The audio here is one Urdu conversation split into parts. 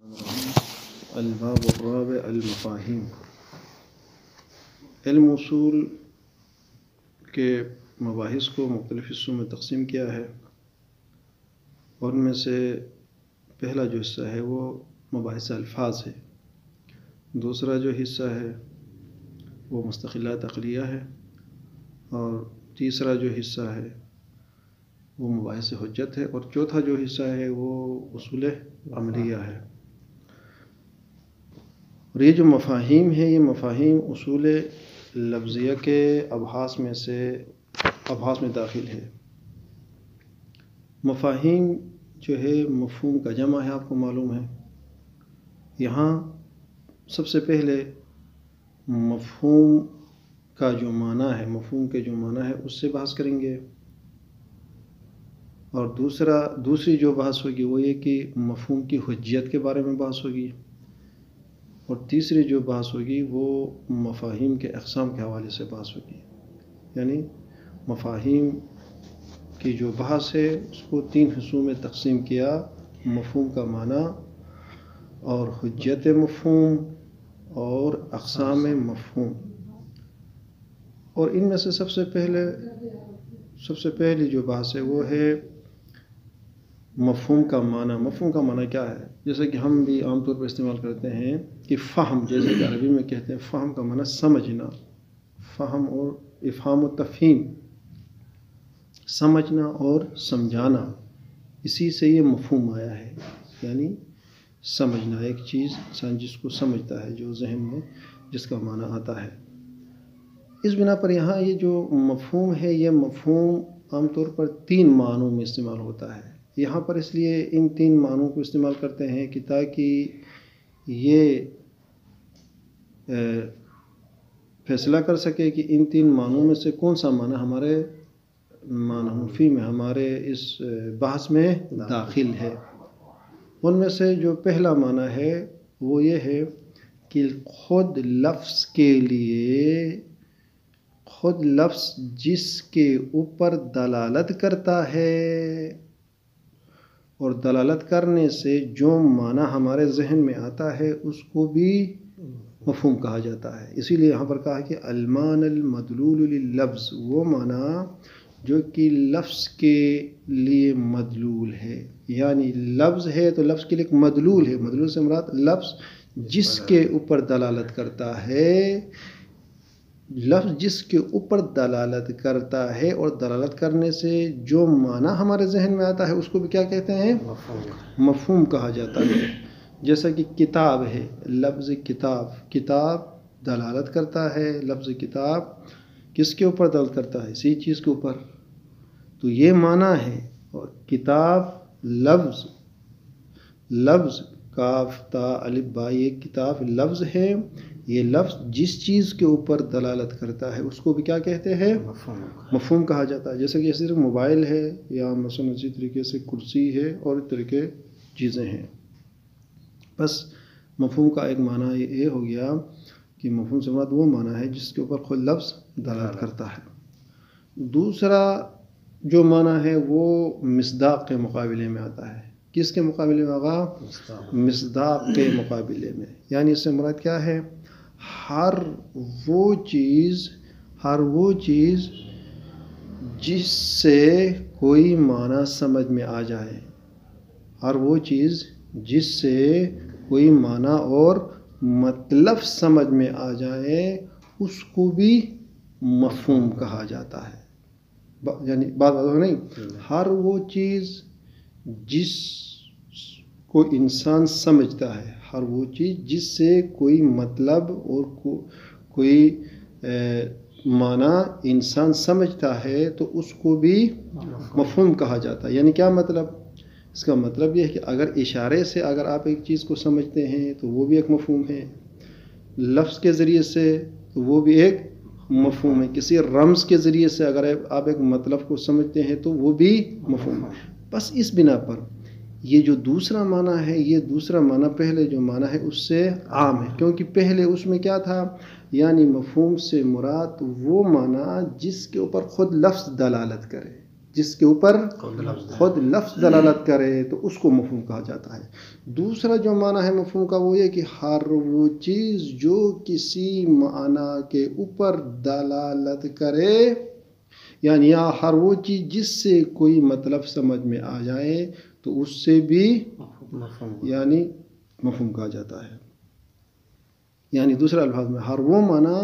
الباب الرابع المفاہیم۔ علم اصول کے مباحث کو مختلف حصوں میں تقسیم کیا ہے، اور ان میں سے پہلا جو حصہ ہے وہ مباحث الفاظ ہے، دوسرا جو حصہ ہے وہ مستقلات عقلیہ ہے، اور تیسرا جو حصہ ہے وہ مباحث حجت ہے، اور چوتھا جو حصہ ہے وہ اصول عملیہ ہے۔ اور یہ جو مفاہیم ہے، یہ مفاہیم اصول لفظیہ کے ابحاث میں داخل ہے۔ مفاہیم جو ہے مفہوم کا جمع ہے، آپ کو معلوم ہے۔ یہاں سب سے پہلے مفہوم کا جو معنی ہے، مفہوم کے جو معنی ہے اس سے بحث کریں گے، اور دوسری جو بحث ہوگی وہ یہ کہ مفہوم کی حجیت کے بارے میں بحث ہوگی، اور تیسری جو بحث ہوگی وہ مفاہیم کے اقسام کے حوالے سے بحث ہوگی۔ یعنی مفاہیم کی جو بحث ہے اس کو 3 حصوں میں تقسیم کیا: مفہوم کا معنی، اور حجیت مفہوم، اور اقسام مفہوم۔ اور ان میں سے سب سے پہلی جو بحث ہے وہ ہے مفہوم کا معنی۔ مفہوم کا معنی کیا ہے؟ جیسے کہ ہم بھی عام طور پر استعمال کرتے ہیں کہ فہم، جیسے کہ عربی میں کہتے ہیں فہم کا معنی سمجھنا، فہم اور افہام و تفہیم، سمجھنا اور سمجھانا، اسی سے یہ مفہوم آیا ہے۔ یعنی سمجھنا، ایک چیز انسان جس کو سمجھتا ہے، جو ذہن میں جس کا معنی آتا ہے۔ اس بنا پر یہاں یہ جو مفہوم ہے، یہ مفہوم عام طور پر 3 معنوں میں استعمال ہوتا ہے۔ یہاں پر اس لیے ان 3 معنوں کو استعمال کرتے ہیں کہ تاکہ یہ فیصلہ کر سکے کہ ان 3 معنوں میں سے کون سا معنی ہمارے معنی میں، ہمارے اس بحث میں داخل ہے۔ ان میں سے جو پہلا معنی ہے وہ یہ ہے کہ خود لفظ جس کے اوپر دلالت کرتا ہے، اور دلالت کرنے سے جو معنی ہمارے ذہن میں آتا ہے اس کو بھی مفہوم کہا جاتا ہے۔ اسی لیے یہاں پر کہا کہ المعنى المدلول لللفظ، وہ معنی جو کہ لفظ کے لیے مدلول ہے۔ یعنی لفظ ہے تو لفظ کے لیے ایک مدلول ہے، مدلول سے مراد لفظ جس کے اوپر دلالت کرتا ہے، لفظ جس کے اوپر دلالت کرتا ہے، اور دلالت کرنے سے جو معنی ہمارے ذہن میں آتا ہے اس کو بھی کیا کہتے ہیں؟ مفہوم کہا جاتا ہے۔ جیسا کہ کتاب ہے، لفظ کتاب دلالت کرتا ہے، لفظ کتاب کس کے اوپر دلالت کرتا ہے؟ اسی چیز کے اوپر، تو یہ معنی ہے۔ اور کتاب لفظ کاف تا الف با، یہ کتاب لفظ ہے، یہ لفظ جس چیز کے اوپر دلالت کرتا ہے اس کو بھی کیا کہتے ہیں؟ مفہوم کہا جاتا ہے۔ جیسے کہ صرف موبائل ہے، یا مثلا اسی طریقے سے کرسی ہے، اور اس طرح کے چیزیں ہیں۔ بس مفہوم کا ایک معنی یہ ہو گیا کہ مفہوم سے مراد وہ معنی ہے جس کے اوپر خود لفظ دلالت کرتا ہے۔ دوسرا جو معنی ہے وہ مصداق کے مقابلے میں آتا ہے۔ کس کے مقابلے میں آگا؟ مصداق کے مقابلے میں۔ یعنی اس سے مراد کیا ہے؟ ہر وہ چیز جس سے کوئی معنی سمجھ میں آ جائے، ہر وہ چیز جس سے کوئی معنی اور مطلب سمجھ میں آ جائے اس کو بھی مفہوم کہا جاتا ہے۔ یعنی بات نہیں، ہر وہ چیز جس کو انسان سمجھتا ہے، ہر وہ چیز جس سے کوئی مطلب اور کوئی معنی انسان سمجھتا ہے تو اس کو بھی مفہوم کہا جاتا ہے۔ یعنی کیا مطلب؟ اس کا مطلب یہ ہے کہ اگر اشارے سے اگر آپ ایک چیز کو سمجھتے ہیں تو وہ بھی ایک مفہوم ہے، لفظ کے ذریعے سے تو وہ بھی ایک مفہوم ہے، کسی رمز کے ذریعے سے اگر آپ ایک مطلب کو سمجھتے ہیں تو وہ بھی مفہوم ہے۔ بس اس بنا پر یہ جو دوسرا معنی ہے، یہ دوسرا معنی پہلے جو معنی ہے اس سے عام ہے، کیونکہ پہلے اس میں کیا تھا؟ یعنی مفہوم سے مراد وہ معنی جس کے اوپر خود لفظ دلالت کرے۔ جس کے اوپر خود لفظ دلالت کرے تو اس کو مفہوم کہا جاتا ہے. دوسرا جو معنی ہے مفہوم کا وہ یہ کہ ہر وہ چیز جو کسی معنی کے اوپر دلالت کرے، یعنی ہر وہ چیز جس سے کوئی مطلب سمجھ میں آ جائے تو اس سے بھی یعنی مفہوم کہا جاتا ہے. یعنی دوسرے الفاظ میں ہر وہ معنی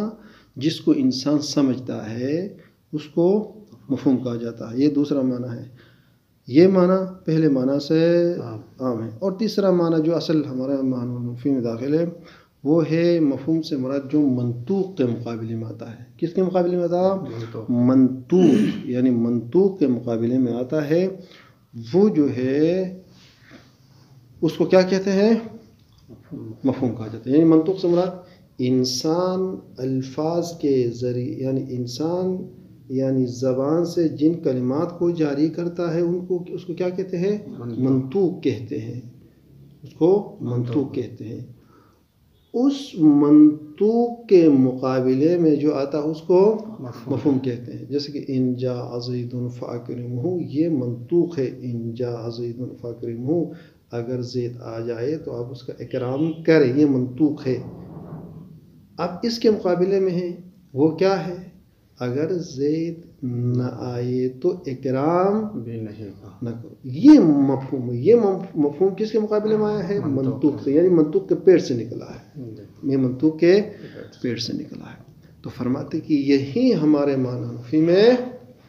جس کو انسان سمجھتا ہے اس کو مفہوم کہا جاتا ہے. یہ دوسرا معنی ہے. یہ معنی پہلے معنی سے عام ہے. اور تیسرا معنی جو اصل ہمارا مفہوم میں داخل ہے وہ ہے مفہوم سے مراد جو منطوق کے مقابلے میں آتا ہے. کس کے مقابلے میں آتا ہے؟ منطوق. یعنی منطوق کے مقابلے میں آتا ہے. وہ جو ہے اس کو کیا کہتے ہیں؟ مفہوم کہا جاتا ہے. یعنی منطوق سے مراد انسان الفاظ کے ذریعے، یعنی انسان یعنی زبان سے جن کلمات کو جاری کرتا ہے اس کو کیا کہتے ہیں؟ منطوق کہتے ہیں. اس کو منطوق کہتے ہیں. اس منطوق کے مقابلے میں جو آتا ہے اس کو مفہوم کہتے ہیں. جیسے کہ ان جاء زید فاکرمہ، یہ منطوق ہے. ان جاء زید فاکرمہ، اگر زید آ جائے تو آپ اس کا اکرام کریں. یہ منطوق ہے. اب اس کے مقابلے میں ہے وہ کیا ہے؟ اگر زید نہ آئے تو اکرام بھی نہ کرو. یہ مفہوم ہے. یہ مفہوم کس کے مقابلے میں آیا ہے؟ منطوق سے. یعنی منطوق کے پیٹ سے نکلا ہے. یہ منطوق کے پیٹ سے نکلا ہے. تو فرماتے کہ یہی ہمارے معنی نفی میں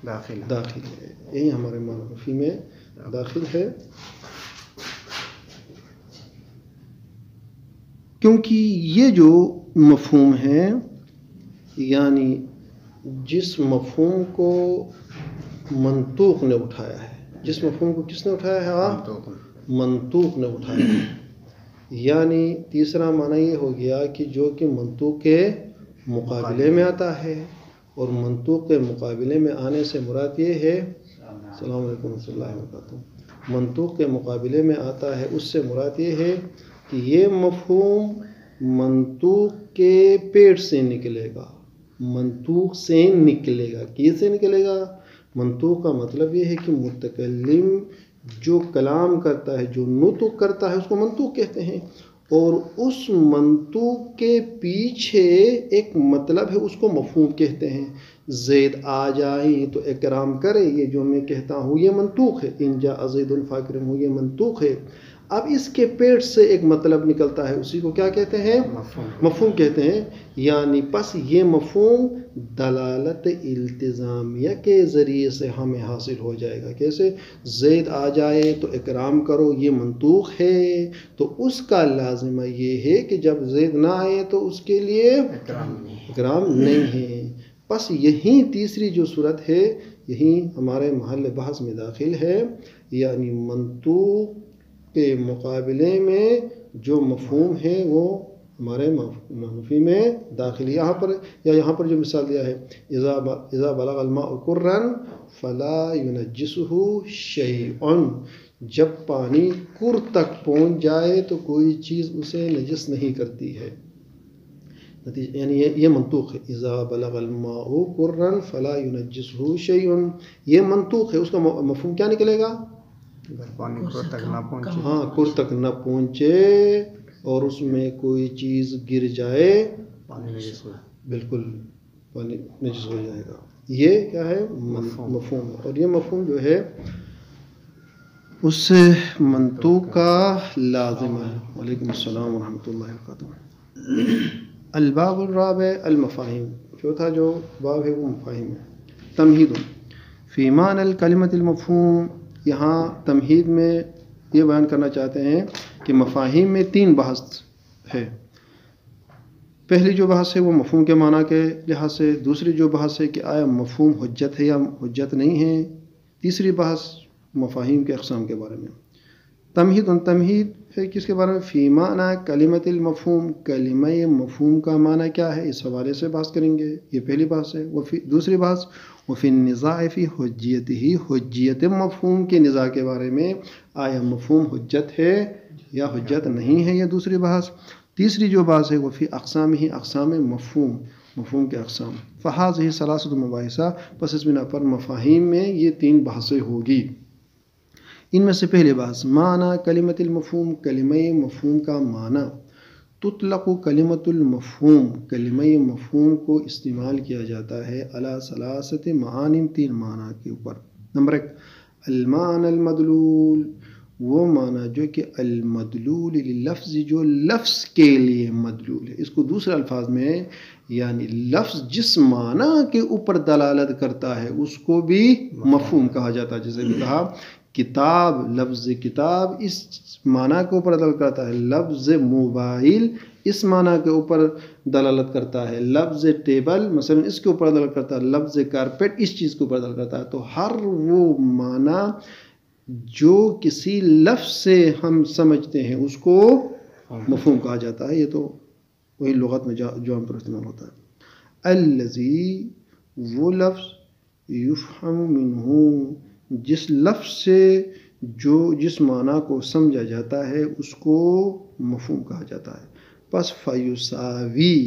داخل ہے. یہی ہمارے معنی نفی میں داخل ہے. کیونکہ یہ جو مفہوم ہے، یعنی جس مفہوم کو منطوق نے اٹھایا ہے، جس مفہوم کو کس نے اٹھایا ہے؟ منطوق نے اٹھایا ہے. یعنی تیسرا معنی یہ ہو گیا کہ جو کہ منطوق کے مقابلے میں آتا ہے. اور منطوق کے مقابلے میں آنے سے مراد یہ ہے، السلام علیکم ورحمۃ اللہ وبرکاتہ، منطوق کے مقابلے میں آتا ہے، اس سے مراد یہ ہے کہ یہ مفہوم منطوق کے پیٹ سے نکلے گا. منطوق سے نکلے گا. کیسے نکلے گا؟ منطوق کا مطلب یہ ہے کہ متکلم جو کلام کرتا ہے، جو نطق کرتا ہے، اس کو منطوق کہتے ہیں. اور اس منطوق کے پیچھے ایک مطلب ہے، اس کو مفہوم کہتے ہیں. زید آ جائے تو اکرام کرے، یہ جو میں کہتا ہوں یہ منطوق ہے. ان جاء زید فاکرمہ، یہ منطوق ہے. اب اس کے پیٹ سے ایک مطلب نکلتا ہے، اسی کو کیا کہتے ہیں؟ مفہوم کہتے ہیں. یعنی پس یہ مفہوم دلالت التزامیہ کے ذریعے سے ہمیں حاصل ہو جائے گا. کیسے؟ زید آ جائے تو اکرام کرو، یہ منطوق ہے. تو اس کا لازمہ یہ ہے کہ جب زید نہ آئے تو اس کے لیے اکرام نہیں ہے. پس یہی تیسری جو صورت ہے، یہی ہمارے محل بحث میں داخل ہے. یعنی منطوق کے مقابلے میں جو مفہوم ہے وہ ہمارے منفی میں داخل. یہاں پر جو مثال دیا ہے، اذا بلغ الماء قرا فلا ينجسه شيء، جب پانی کر تک پہنچ جائے تو کوئی چیز اسے نجس نہیں کرتی ہے. یعنی یہ منطوق ہے. اذا بلغ الماء قرا فلا ينجسه شيء، یہ منطوق ہے. اس کا مفہوم کیا نکلے گا؟ پانی کر تک نہ پہنچے. ہاں، کر تک نہ پہنچے اور اس میں کوئی چیز گر جائے، بالکل پانی نجس ہو جائے گا. یہ کیا ہے؟ مفہوم. اور یہ مفہوم جو ہے اس منطوق کا لازم ہے. وعلیکم السلام ورحمۃ اللہ وبرکاتہ. الباب الرابع المفاہیم. چوتھا جو باب ہے وہ مفاہیم ہے. تمہید فی معنی الکلمۃ المفہوم. یہاں تمہید میں یہ بیان کرنا چاہتے ہیں کہ مفاہیم میں 3 بحث ہے. پہلی جو بحث ہے وہ مفہوم کے معنی کے لحاظ سے. دوسری جو بحث ہے کہ آیا مفہوم حجت ہے یا حجت نہیں ہے. تیسری بحث مفاہیم کے اقسام کے بارے میں. تمہید ہے کس کے بارے میں؟ فی معنی کلمۃ المفہوم. کلمہ مفہوم کا معنی کیا ہے، اس حوالے سے بحث کریں گے. یہ پہلی بحث ہے. دوسری بحث وفی النزاع فی حجیت ہی، حجیت مفہوم کے نزاع کے بارے میں، آیا مفہوم حجت ہے یا حجت نہیں ہے، یہ دوسری بحث. تیسری جو بحث ہے وہ فی اقسام ہی، اقسام مفہوم. مفہوم کے اقسام. فہذہ ثلاثۃ مباحثہ، پس اس بنا پر مفاہیم میں یہ 3 بحثیں ہوگی. ان میں سے پہلے بحث معنی کلمۃ المفہوم، کلمہ مفہوم کا معنی. تطلق کلمۃ المفہوم، کلمہ مفہوم کو استعمال کیا جاتا ہے علی ثلاثۃ معانی، 3 معنی کے اوپر. نمبر 1 المعنی المدلول، وہ معنی جو کہ المدلول للفظ، جو لفظ کے لیے مدلول ہے. اس کو دوسرے الفاظ میں یعنی لفظ جس معنی کے اوپر دلالت کرتا ہے اس کو بھی مفہوم کہا جاتا ہے. جیسے بھی کہا کتاب، لفظ کتاب اس معنی کے اوپر دلالت کرتا ہے. لفظ موبائل اس معنی کے اوپر دلالت کرتا ہے. لفظ ٹیبل مثلا اس کے اوپر دلالت کرتا ہے. لفظ کارپیٹ اس چیز کے اوپر دلالت کرتا ہے. تو ہر وہ معنی جو کسی لفظ سے ہم سمجھتے ہیں اس کو مفہوم کہا جاتا ہے. یہ تو وہی لغت میں جو ہم پر استعمال ہوتا ہے. الذی، وہ لفظ یفہم منہ، جس لفظ سے جس معنی کو سمجھا جاتا ہے اس کو مفہوم کہا جاتا ہے. پس فیساوی،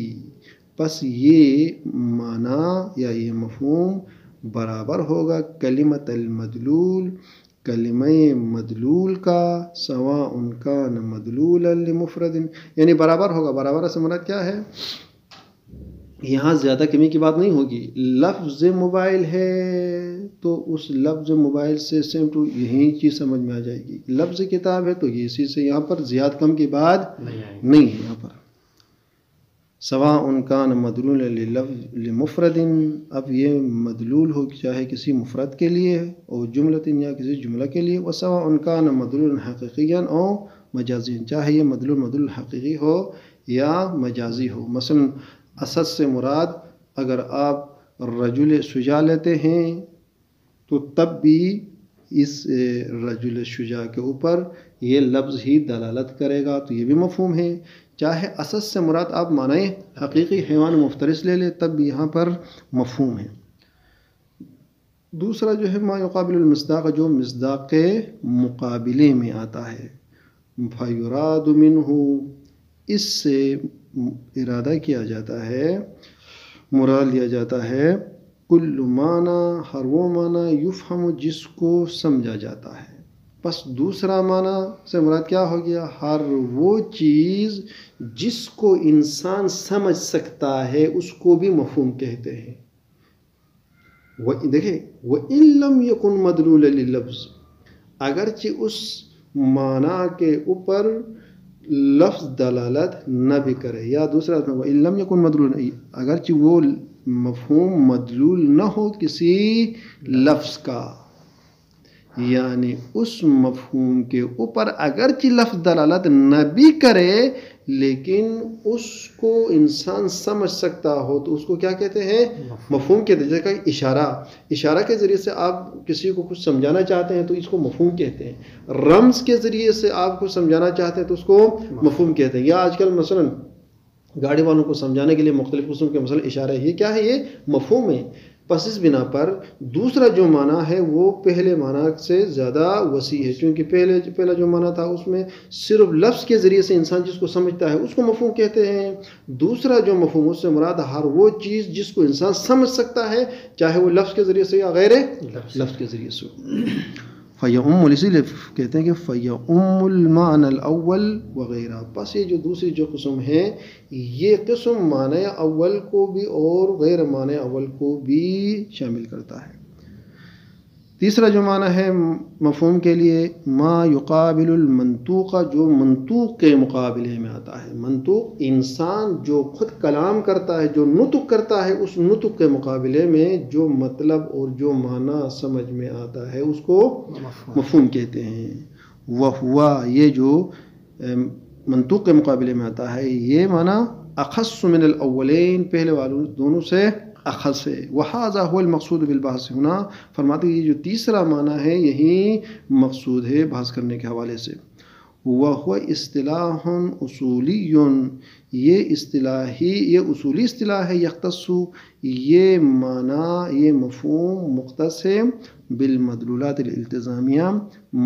پس یہ معنی یا یہ مفہوم برابر ہوگا کلمۃ المدلول، کلمہ مدلول کا، سواء کان مدلولا لمفرد، یعنی برابر ہوگا. برابر سے مراد کیا ہے؟ یہاں زیادہ کمی کی بات نہیں ہوگی. لفظ موبائل ہے تو اس لفظ موبائل سے سیم ٹو یہی چیز سمجھ میں آ جائے گی. لفظ کتاب ہے تو یہ اسی سے، یہاں پر زیادہ کم کی بات نہیں ہے. یہاں پر سواء کان مدلول لمفرد، اب یہ مدلول ہو چاہے کسی مفرد کے لیے اور جملۃ یا کسی جملہ کے لیے. وسواء کان مدلول حقیقیا او مجازی، چاہے یہ مدلول حقیقی ہو یا مجازی ہو. مثلا اسد سے مراد اگر آپ رجل شجاع لیتے ہیں تو تب بھی اس رجل شجاع کے اوپر یہ لفظ ہی دلالت کرے گا، تو یہ بھی مفہوم ہے. چاہے اسد سے مراد آپ معنی حقیقی حیوان مفترس لے لیں تب بھی یہاں پر مفہوم ہے. دوسرا جو ہے ما یقابل المصداق، جو مصداق کے مقابلے میں آتا ہے. فیراد منہ، اس سے ارادہ کیا جاتا ہے، مراد لیا جاتا ہے کل معنی، ہر وہ معنی یفہم جس کو سمجھا جاتا ہے. بس دوسرا معنی سے مراد کیا ہو گیا؟ ہر وہ چیز جس کو انسان سمجھ سکتا ہے اس کو بھی مفہوم کہتے ہیں. دیکھیں وَإِن لَمْ يَكُنْ مَدْلُولًا لِلْلَفْظِ، اگرچہ اس معنی کے اوپر لفظ دلالت نہ بھی کرے، یا دوسرا وَإِن لَمْ يَكُنْ مَدْلُولًا، اگرچہ وہ مفہوم مدلول نہ ہو کسی لفظ کا، یعنی اس مفہوم کے اوپر اگرچہ لفظ دلالت نہ بھی کرے لیکن اس کو انسان سمجھ سکتا ہو تو اس کو کیا کہتے ہیں؟ مفہوم کہتے ہیں. جیسے کہ اشارہ کے ذریعے سے آپ کسی کو کچھ سمجھانا چاہتے ہیں تو اس کو مفہوم کہتے ہیں. رمز کے ذریعے سے آپ کو سمجھانا چاہتے ہیں تو اس کو مفہوم کہتے ہیں. یا آج کل مثلا گاڑی والوں کو سمجھانے کے لیے مختلف قسم کے مثلا اشارہ ہے، یہ کیا ہے؟ یہ مفہوم ہے. پس اس بنا پر دوسرا جو معنی ہے وہ پہلے معنی سے زیادہ وسیع ہے، کیونکہ پہلا جو معنی تھا اس میں صرف لفظ کے ذریعے سے انسان جس کو سمجھتا ہے اس کو مفہوم کہتے ہیں. دوسرا جو مفہوم اس سے مراد ہر وہ چیز جس کو انسان سمجھ سکتا ہے، چاہے وہ لفظ کے ذریعے سے یا غیر لفظ کے ذریعے سے. فَيَعُمُّ، اسی لیے کہتے ہیں کہ فَيَعُمُّ الْمَعْنَى الْأَوَّلِ وغیرہ. پس یہ جو دوسری جو قسم ہے یہ قسم معنی اول کو بھی اور غیر معنی اول کو بھی شامل کرتا ہے. تیسرا جو معنی ہے مفہوم کے لیے ما یقابل المنطوق، جو منطوق کے مقابلے میں آتا ہے. منطوق انسان جو خود کلام کرتا ہے، جو نطق کرتا ہے، اس نطق کے مقابلے میں جو مطلب اور جو معنی سمجھ میں آتا ہے اس کو مفہوم کہتے ہیں. وہوا، یہ جو منطوق کے مقابلے میں آتا ہے یہ معنی اخص من الاولین، پہلے والوں دونوں سے اخص ہے. وہذا هو المقصود بالبحث ہونا، فرماتے ہیں یہ جو تیسرا معنی ہے یہی مقصود ہے بحث کرنے کے حوالے سے. وہو اصطلاح اصولی، یہ اصولی اصطلاح ہے. یختص، یہ معنی یہ مفہوم مختص ہے بالمدلولات الالتزامیہ،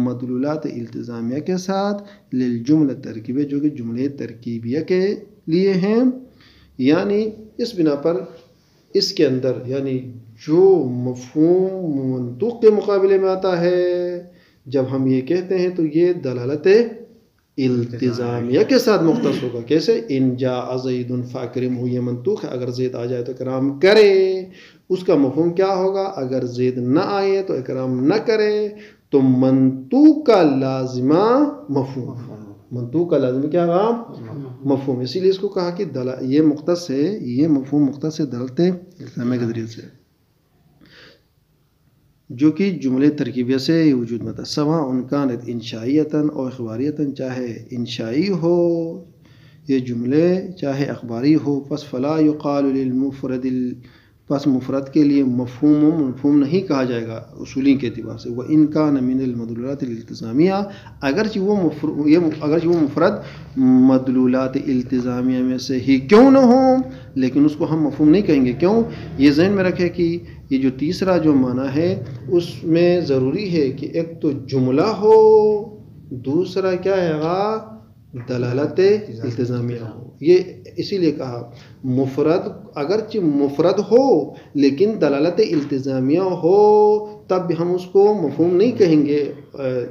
مدلولات التزامیہ کے ساتھ، للجملہ ترکیبیہ، جو کہ جملے ترکیبیہ کے لیے ہیں. یعنی اس بنا پر اس کے اندر یعنی جو مفہوم منطوق کے مقابلے میں آتا ہے جب ہم یہ کہتے ہیں تو یہ دلالت التزامیہ کے ساتھ مختص ہوگا. کیسے؟ ان جاء زید فاکرمہ، یہ منطوق ہے، اگر زید آ جائے تو اکرام کرے. اس کا مفہوم کیا ہوگا؟ اگر زید نہ آئے تو اکرام نہ کرے. تو منطوق کا لازمہ مفہوم، منطوق کا لازمہ کیا ہوگا؟ مفہوم. اسی لیے اس کو کہا کہ یہ مختص ہے، یہ مفہوم مختص ہے دلالت التزامیہ کے ذریعے سے، جو کہ جملے ترکیبیہ سے وجود میں تھا. سواء کانت انشائیتاً او اخباریتاً، چاہے انشائی ہو یہ جملے چاہے اخباری ہو. پس فلا یقال للمفرد، پس مفرد کے لیے مفہوم نہیں کہا جائے گا اصولین کے اعتبار سے. وَإِن كَانَ مِنَ الْمَدْلُولَاتِ الْالْتِزَامِيَّةِ، اگرچہ وہ مفرد مدلولات التزامیہ میں سے ہی کیوں نہ ہو، لیکن اس کو ہم مفہوم نہیں کہیں گے. کیوں؟ یہ ذہن میں رکھے کہ یہ جو تیسرا جو معنی ہے اس میں ضروری ہے کہ ایک تو جملہ ہو، دوسرا کیا ہے گا؟ دلالت التزامیہ ہو. یہ اسی لیے کہا مفرد اگرچہ مفرد ہو لیکن دلالت التزامیہ ہو تب بھی ہم اس کو مفہوم نہیں کہیں گے.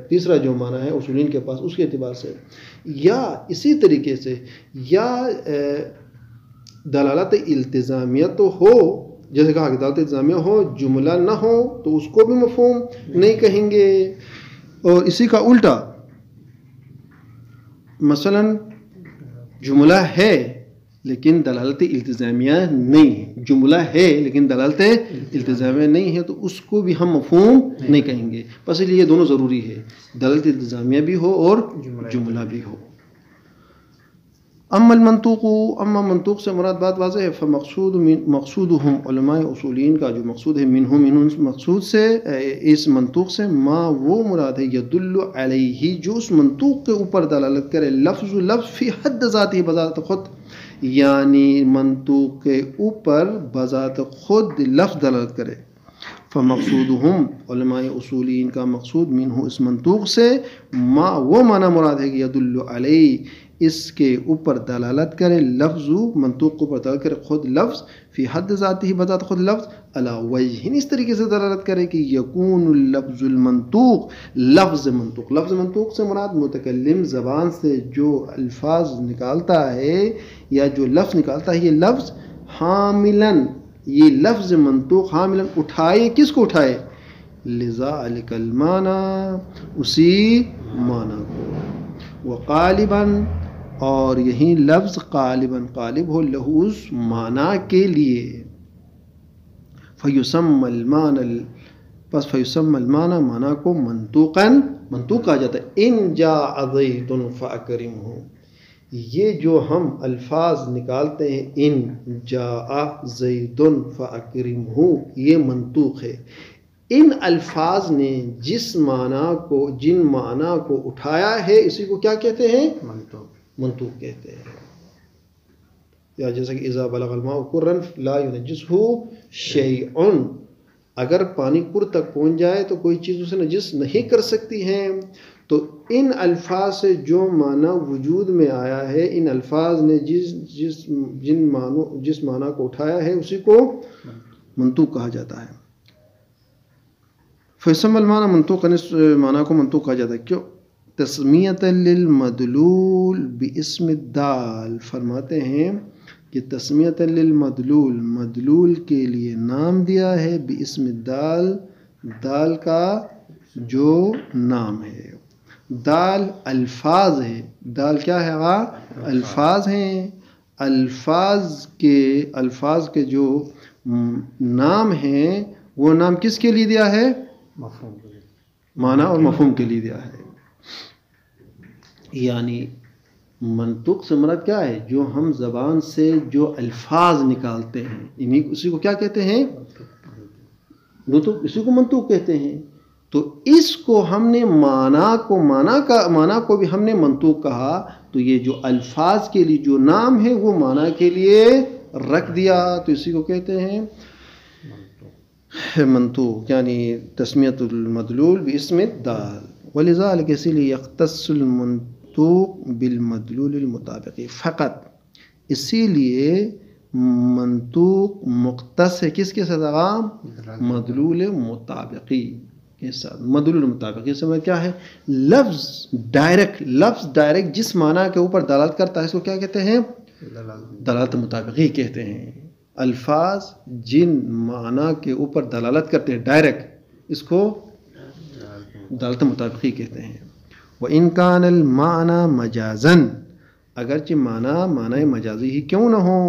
تیسرا جو معنی ہے اصولین کے پاس اس کے اعتبار سے، یا اسی طریقے سے یا دلالت التزامیہ تو ہو، جیسے کہا کہ دلالت التزامیہ ہو جملہ نہ ہو تو اس کو بھی مفہوم نہیں کہیں گے. اور اسی کا الٹا، مثلا جملہ ہے لیکن دلالت التزامیہ نہیں ہے، جملہ ہے لیکن دلالت التزامیہ نہیں ہے تو اس کو بھی ہم مفہوم نہیں کہیں گے. بس اس لیے یہ دونوں ضروری ہے، دلالت التزامیہ بھی ہو اور جملہ بھی ہو. اما منطوق سے مراد بات واضح ہے. مقصودہم علماء اصولین کا جو مقصود ہے منہم مقصود سے اس منطوق سے ما وہ مراد ہے یدل علیہ جو اس منطوق کے اوپر دلالت کرے لفظ فی حد ذاتی بذات خود، یعنی منطوق کے اوپر بذات خود لفظ دلالت کرے. فمقصودہم علماء اصولین کا مقصود منہ اس منطوق سے ما وہ معنی مراد ہے کہ یدل علیہ اس کے اوپر دلالت کرے لفظ منطوق کو اوپر دلالت کرے خود لفظ فی حد ذاتی ہی بذات خود لفظ علی وجہ اس طریقے سے دلالت کرے کہ یکون اللفظ المنطوق لفظ منطوق سے مراد متکلم زبان سے جو الفاظ نکالتا ہے یا جو لفظ نکالتا ہے یہ لفظ حاملاً، یہ لفظ منطوق حاملاً اٹھائے، کس کو اٹھائے؟ لذالک المعنی اسی معنی کو، وقالباً اور یہی لفظ غالباً غالب ہو لہو اس معنی کے لیے. فیسمى المعنی پس فیسمى المعنی معنی کو منطوقاً منطوق کہا جاتا ہے. ان جاء زید فاکرمہ، یہ جو ہم الفاظ نکالتے ہیں ان جاء زید فاکرمہ یہ منطوق ہے. ان الفاظ نے جس معنی کو جن معنی کو اٹھایا ہے اسی کو کیا کہتے ہیں؟ منطوق کہتے ہیں. یا جیسا کہ اذا بلغ الماء قرا لا ينجسه شيء، اگر پانی قر تک پہنچ جائے تو کوئی چیز اسے نجس نہیں کر سکتی ہے. تو ان الفاظ سے جو معنی وجود میں آیا ہے، ان الفاظ نے جس معنی کو اٹھایا ہے اسی کو منطوق کہا جاتا ہے. فیسم المعنی منطوق، اس معنی کو منطوق کہا جاتا ہے. کیوں؟ تسمیۃ للمدلول باسم الدال، فرماتے ہیں کہ تسمیۃ للمدلول مدلول کے لیے نام دیا ہے باسم الدال، دال کا جو نام ہے. دال الفاظ ہے، دال کیا ہے گا؟ الفاظ ہیں. الفاظ کے جو نام ہیں وہ نام کس کے لیے دیا ہے؟ معنی اور مفہوم کے لیے دیا ہے. یعنی منطوق سے مراد کیا ہے؟ جو ہم زبان سے جو الفاظ نکالتے ہیں اسی کو کیا کہتے ہیں؟ اسی کو منطوق کہتے ہیں. تو اس کو ہم نے معنی کو بھی ہم نے منطوق کہا. تو یہ جو الفاظ کے لیے جو نام ہے وہ معنی کے لیے رکھ دیا تو اسی کو کہتے ہیں منطوق، یعنی تسمیۃ المدلول باسم الدال. ولذلك اسی لیے یختص المنطوق بالمدلول المطابق، فقط اسی لیے منطوق مختص ہے کس کے ساتھ عام؟ مدلول مطابقی کے ساتھ. مدلول مطابقی سے کیا ہے؟ لفظ ڈائریکٹ جس معنی کے اوپر دلالت کرتا ہے اس کو کیا کہتے ہیں؟ دلالت مطابقی کہتے ہیں. الفاظ جن معنی کے اوپر دلالت کرتے ہیں ڈائریکٹ اس کو دلالت مطابقی کہتے ہیں. وَإِن كَانَ الْمَعْنَى مَجَازًا اگرچہ معنی مجازی ہی کیوں نہ ہو.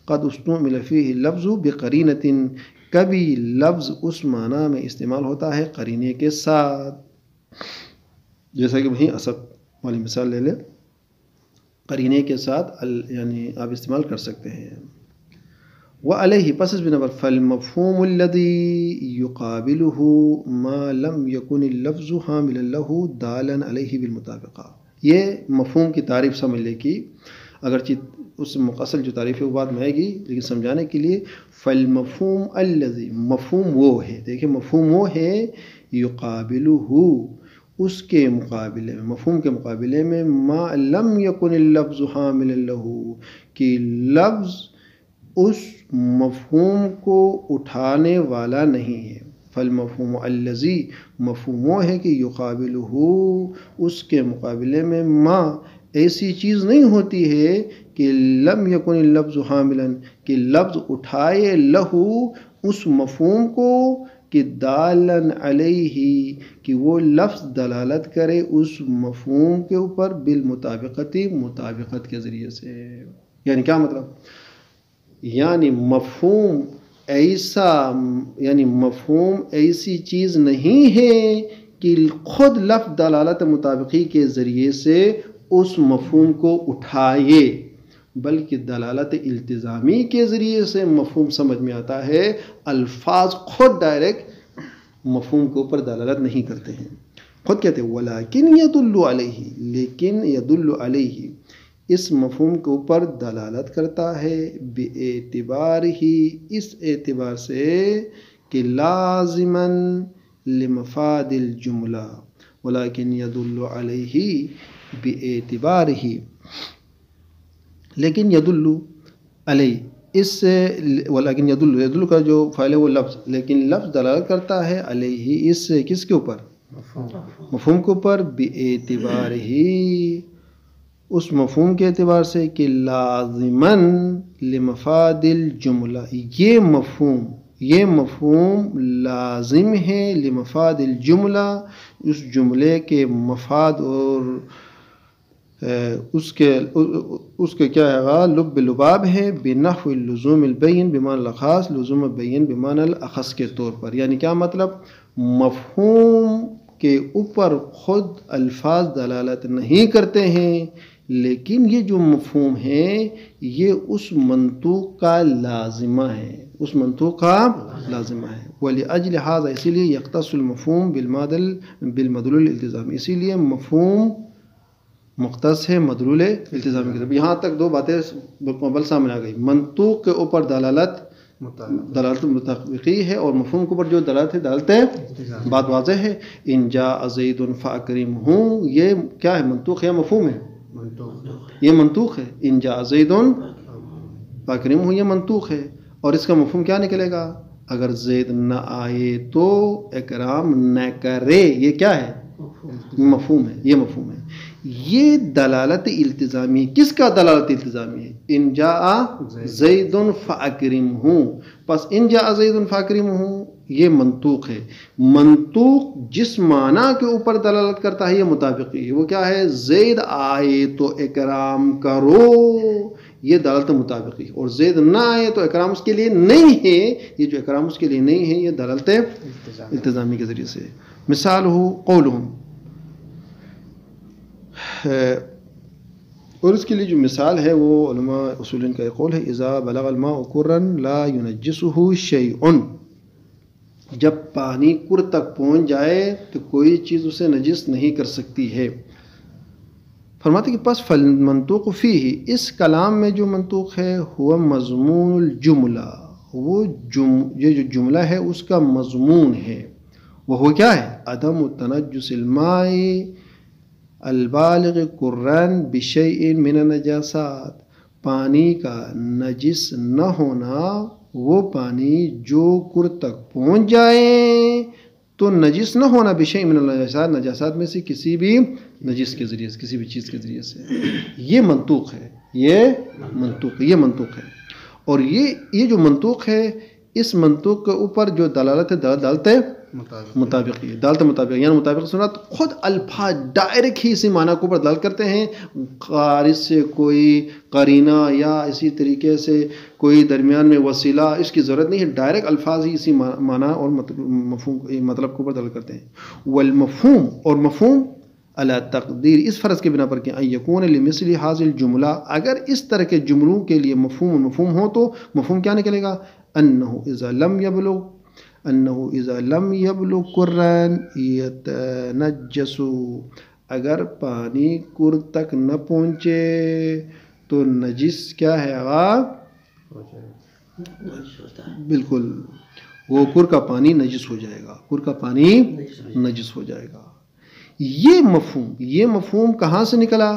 قد استعمل فيه اللفظ بقرینۃ کبھی لفظ اس معنی میں استعمال ہوتا ہے قرینے کے ساتھ. جیسا کہ وہیں اسد والی مثال لے لیں، قرینے کے ساتھ یعنی آپ استعمال کر سکتے ہیں. وعلیہ پس اس بنا پر فالمفہوم الذی یقابلہ ما لم یکن اللفظ حاملا لہ دالا علیہ بالمطابقہ. یہ مفہوم کی تعریف سمجھ لے کہ اگرچہ اس مقصل جو تعریف ہے وہ بعد میں آئے گی لیکن سمجھانے کے لیے فالمفہوم الذی مفہوم وہ ہے. دیکھیں مفہوم وہ ہے یقابلہ اس کے مقابلے میں، مفہوم کے مقابلے میں ما لم یکن اللفظ حاملا لہ کہ لفظ اس مفہوم کو اٹھانے والا نہیں ہے. فالمفہوم الذی مفہوم وہ ہے کہ یقابلہ اس کے مقابلے میں ما ایسی چیز نہیں ہوتی ہے کہ لم یکن اللفظ حاملا کہ لفظ اٹھائے لہو اس مفہوم کو کہ دالن علیہ کہ وہ لفظ دلالت کرے اس مفہوم کے اوپر بالمطابقتی مطابقت کے ذریعے سے. یعنی کیا مطلب؟ یعنی مفہوم ایسی چیز نہیں ہے کہ خود لفظ دلالت مطابقی کے ذریعے سے اس مفہوم کو اٹھائے، بلکہ دلالت التزامی کے ذریعے سے مفہوم سمجھ میں آتا ہے. الفاظ خود ڈائریکٹ مفہوم کے اوپر دلالت نہیں کرتے ہیں. خود کہتے ہیں ولیکن یدل علیہ لیکن یدل علیہ اس مفہوم کے اوپر دلالت کرتا ہے باعتبار ہی اس اعتبار سے کہ لازماً لمفاد الجملہ. ولیکن یدل علیہ باعتبار ہی لیکن یدل علیہ اس سے ولیکن یدل کا جو فعل ہے وہ لفظ، لیکن لفظ دلالت کرتا ہے علیہ اس سے کس کے اوپر؟ مفہوم کے اوپر. باعتبار ہی اس مفہوم کے اعتبار سے کہ لازماً لمفاد الجملہ یہ مفہوم لازم ہے لمفاد الجملہ اس جملے کے مفاد اور اس کے کیا ہے لب لباب ہے بنحو اللزوم البین بمعنی الاخص لزوم البین بمعنی الاخص کے طور پر. یعنی کیا مطلب؟ مفہوم کے اوپر خود الفاظ دلالت نہیں کرتے ہیں لیکن یہ جو مفہوم ہے یہ اس منطوق کا لازمہ ہے، اس منطوق کا لازمہ ہے. وَلِأَجْلِ هَذَا اسی لیے يَخْتَصُّ الْمَفْهُومُ بِالْمَدْلُولِ الالتزامی اسی لیے مفہوم مختص ہے مدلول التزامی کی طرف. یہاں تک دو باتیں مکمل سامنے آ گئی. منطوق کے اوپر دلالت مطابقی ہے اور مفہوم کے اوپر جو دلالت ہے دلالت ہے بات واضح ہے. ان جاء زید فاکرمہ یہ کیا ہے؟ منطوق یا مفہوم ہے؟ یہ منطوق ہے. ان جاء زید فاکرمہ یہ منطوق ہے اور اس کا مفہوم کیا نکلے گا؟ اگر زید نہ آئے تو اکرام نہ کرے. یہ کیا ہے؟ مفہوم ہے. یہ مفہوم ہے. یہ دلالت التزامی کس کا دلالت التزامی ہے؟ ان جاء زید فاکرمہ. پس ان جاء زید فاکرمہ یہ منطوق ہے. منطوق جس معنی کے اوپر دلالت کرتا ہے یہ مطابقی ہے. وہ کیا ہے؟ زید آئے تو اکرام کرو، یہ دلالت مطابقی. اور زید نہ آئے تو اکرام اس کے لیے نہیں ہے، یہ جو اکرام اس کے لیے نہیں ہے یہ دلالت التزامی کے ذریعے سے. مثال ہو قولہم اور اس کے لیے جو مثال ہے وہ علماء اصولین کا قول ہے اذا بلغ الماء کرا لا ينجسه شیء. جب پانی کر تک پہنچ جائے تو کوئی چیز اسے نجس نہیں کر سکتی ہے. فرماتے کہ پس فالمنطوق فیہ اس کلام میں جو منطوق ہے ہوا مضمون الجملہ، وہ یہ جو جملہ ہے اس کا مضمون ہے. وہ کیا ہے؟ عدم تنجس الماء البالغ قرآن بشیء من النجاسات. پانی کا نجس نہ ہونا وہ پانی جو کر تک پہنچ جائے تو نجس نہ ہونا بشیء من النجاسات، نجاسات میں سے کسی بھی نجس کے ذریعے سے، کسی بھی چیز کے ذریعے سے. یہ منطوق ہے، یہ منطوق ہے. اور یہ جو منطوق ہے، اس منطوق کے اوپر جو دلالت ہے دلالت مطابق، دلالت مطابق یعنی مطابق سنا تو خود الفاظ ڈائریکٹ ہی اسی معنی کو اوپر دلالت کرتے ہیں، خارج سے کوئی قرینہ یا اسی طریقے سے کوئی درمیان میں وسیلہ اس کی ضرورت نہیں ہے، ڈائریکٹ الفاظ ہی اسی معنی اور مطلب کو اوپر دلالت کرتے ہیں. والمفہوم، اور مفہوم علی تقدیر، اس فرض کے بنا پر کہ ان یکون لمثل هذه الجملہ، اگر اس طرح کے جملوں کے لیے مفہوم ہو تو مفہوم کیا نکلے گا؟ انه اذا لم يبلغ قرن يتنجس، اگر پانی کر تک نہ پہنچے تو نجس کیا ہے بالکل، وہ کر کا پانی نجس ہو جائے گا، کر کا پانی نجس ہو جائے گا. یہ مفہوم کہاں سے نکلا؟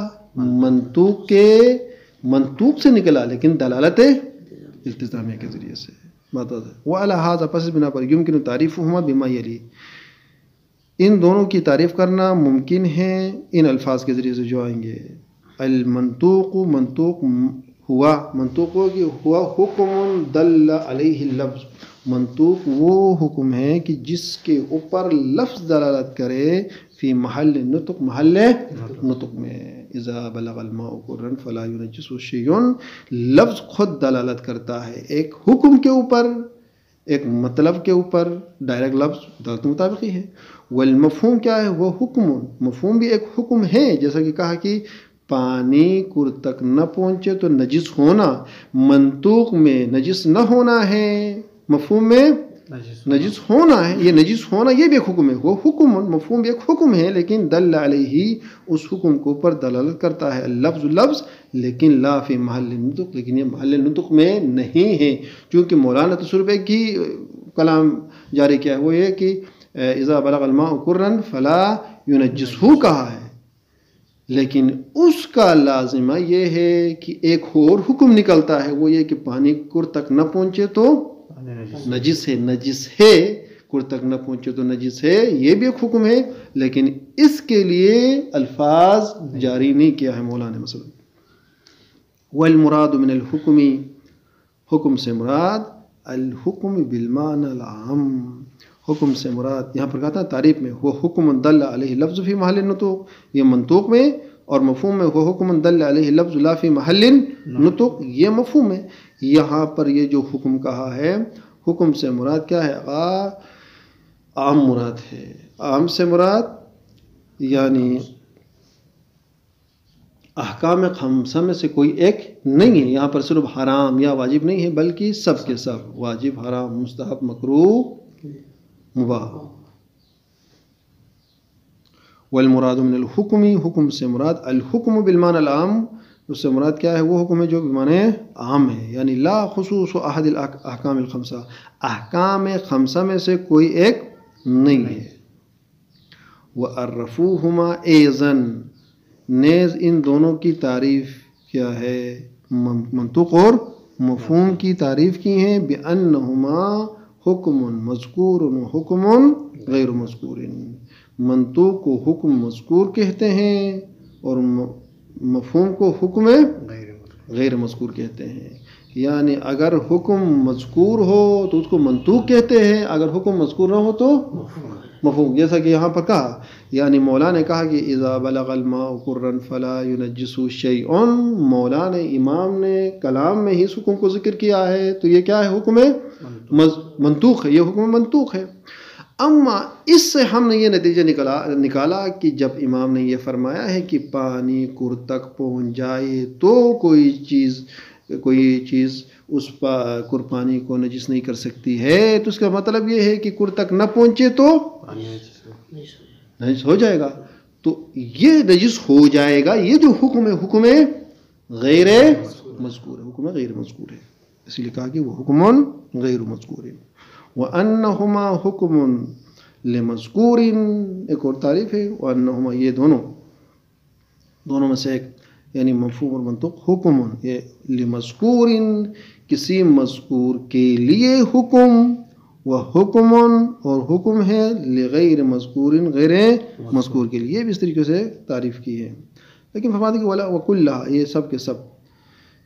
منطوق سے نکلا، لیکن دلالت التزامیہ کے ذریعے سے. وعلى هذا، پس بنا پر يمكن تعریفهما بما يلي، ان دونوں کی تعریف کرنا ممکن ہے ان الفاظ کے ذریعے سے جو آئیں گے. المنطوق، منطوق ہوا حکم دل علیہ اللفظ، منطوق وہ حکم ہے کہ جس کے اوپر لفظ دلالت کرے فی محل نطق، محل نطق میں. اذا بلغ الماء قرا فلا ينجسه شيء، لفظ خود دلالت کرتا ہے ایک حکم کے اوپر، ایک مطلب کے اوپر، ڈائریکٹ لفظ دلالت مطابق ہی ہے. والمفہوم کیا ہے؟ وہ حکم، مفہوم بھی ایک حکم ہے، جیسا کہ کہا کہ پانی کر تک نہ پہنچے تو نجس ہونا، منطوق میں نجس نہ ہونا ہے، مفہوم میں نجس ہونا ہے. یہ نجس ہونا یہ بھی ایک حکم ہے، وہ حکم، مفہوم بھی ایک حکم ہے، لیکن دل علیہ، اس حکم کے اوپر دلالت کرتا ہے لفظ، لیکن لا فی محل نطق، لیکن یہ محل نطق میں نہیں ہے. چونکہ مولانا تو صرف ایک ہی کلام جاری کیا ہے، وہ یہ کہ اذا بلغ الماء قرا فلا ينجسه کہا ہے، لیکن اس کا لازمہ یہ ہے کہ ایک اور حکم نکلتا ہے، وہ یہ کہ پانی کر تک نہ پہنچے تو نجس ہے، کر تک نہ پہنچے تو نجس ہے، یہ بھی ایک حکم ہے، لیکن اس کے لیے الفاظ جاری نہیں کیا ہے مولانا نے مثلا. والمراد من الحکم، حکم سے مراد الحکم بالمعنى العام، حکم سے مراد یہاں پر کہتا ہے تعریف میں وہ حکم دل علیہ لفظ فی محل نطق، یہ منطوق میں، اور مفہوم میں وہ حکم دل علیہ لفظ لا فی محل نطق، یہ مفہوم ہے. یہاں پر یہ جو حکم کہا ہے، حکم سے مراد کیا ہے؟ عام مراد ہے. عام سے مراد یعنی احکام خمسہ میں سے کوئی ایک نہیں ہے. یہاں پر صرف حرام یا واجب نہیں ہے، بلکہ سب کے سب، واجب، حرام، مستحب، مکروہ، مباح. والمراد من الحکم، حکم سے مراد الحکم بالمعنى العام، اس سے مراد کیا ہے؟ وہ حکم ہے جو بمعنی عام ہے، یعنی لا خصوص احد الاحکام الخمسہ، احکام خمسہ میں سے کوئی ایک نہیں ہے. وعرفوهما ايضا، نیز ان دونوں کی تعریف کیا ہے؟ منطوق اور مفہوم کی تعریف کی ہیں بانہما حکم مذکور و حکم غیر مذکور. منطوق کو حکم مذکور کہتے ہیں اور مفہوم کو حکم غیر مذکور کہتے ہیں. یعنی اگر حکم مذکور ہو تو اس کو منطوق کہتے ہیں، اگر حکم مذکور نہ ہو تو مفہوم. جیسا کہ یہاں پر کہا، یعنی مولانا نے کہا کہ اذا بلغ الماء قرا فلا ينجسه شيء، مولانا امام نے کلام میں ہی اس حکم کو ذکر کیا ہے، تو یہ کیا ہے؟ حکم منطوق ہے، یہ حکم منطوق ہے. اما اس سے ہم نے یہ نتیجہ نکالا کہ جب امام نے یہ فرمایا ہے کہ پانی کر تک پہنچ جائے تو کوئی چیز اس پانی کو نجس نہیں کر سکتی ہے، تو اس کا مطلب یہ ہے کہ کر تک نہ پہنچے تو نجس ہو جائے گا. تو یہ نجس ہو جائے گا، یہ جو حکم ہے حکم غیر مذکور ہے، حکم غیر مذکور ہے، اسی لیے کہا کہ وہ حکم غیر مذکور ہے. وَأَنَّهُمَا حُكْمٌ لِمَذْكُورٍ، ایک اور تعریف ہے، وَأَنَّهُمَا، یہ دونوں میں سے ایک، یعنی مفہوم اور منطوق حکم، یہ لمذکور کسی مذکور کے لیے حکم، وہ حکم اور حکم ہے لغیر مذکور غیر مذکور کے لیے، بھی اس طریقے سے تعریف کی ہے۔ لیکن فرماتے کہ ولا وکلھا، یہ سب کے سب،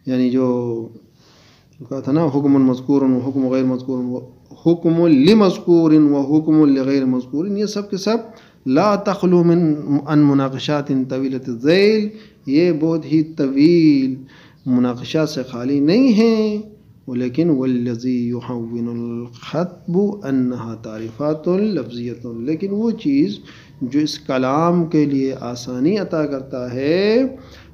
یعنی جو کہا تھا نا حکم مذکور و حکم غیر مذکور، حکم لمذکور و حکم لغیر مذکور، یہ سب کے سب لا تخلو من عن مناقشات طویلۃ الذیل، یہ بہت ہی طویل مناقشات سے خالی نہیں ہیں، لیکن والذی یحون الخطب انہا تعریفات لفظیۃ، لیکن وہ چیز جو اس کلام کے لیے آسانی عطا کرتا ہے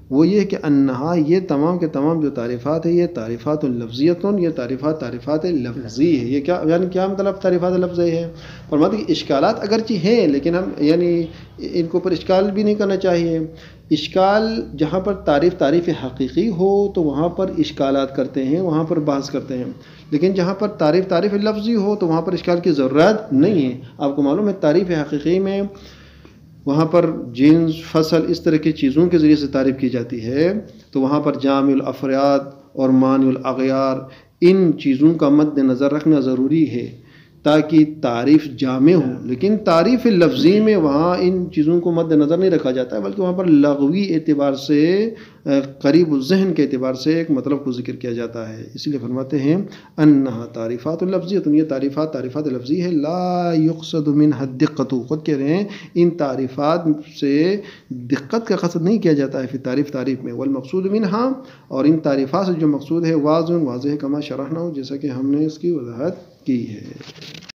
وہ یہ کہ انہا، یہ تمام کے تمام جو تعریفات ہیں یہ تعریفات لفظیۃ، یہ تعریفات لفظی ہے۔ یہ کیا یعنی کیا مطلب تعریفات لفظی ہے؟ فرماتے کہ اشکالات اگرچہ ہیں لیکن ہم یعنی ان کو پر اشکال بھی نہیں کرنا چاہیے۔ اشکال جہاں پر تعریف حقیقی ہو تو وہاں پر اشکالات کرتے ہیں، وہاں پر بحث کرتے ہیں، لیکن جہاں پر تعریف لفظی ہو تو وہاں پر اشکال کی ضرورت نہیں ہے۔ آپ کو معلوم ہے تعریف حقیقی میں وہاں پر جنس، فصل، اس طرح کی چیزوں کے ذریعے سے تعریف کی جاتی ہے، تو وہاں پر جامع الافراد اور مانع الاغیار، ان چیزوں کا مد نظر رکھنا ضروری ہے تاکہ تعریف جامع ہو۔ لیکن تعریف لفظی میں وہاں ان چیزوں کو مد نظر نہیں رکھا جاتا ہے، بلکہ وہاں پر لغوی اعتبار سے، قریب الذہن کے اعتبار سے ایک مطلب کو ذکر کیا جاتا ہے۔ اس لیے فرماتے ہیں انہا تعریفات لفظیۃ، یہ تعریفات لفظی ہے، لا یقصد منها الدقۃ، خود کہہ رہے ہیں ان تعریفات سے دقت کا قصد نہیں کیا جاتا ہے تعریف میں، والمقصود منها، اور ان تعریفات سے جو مقصود ہے واضح ہے، کما شرحنا، جیسا کہ ہم نے اس کی وضاحت کی ہے۔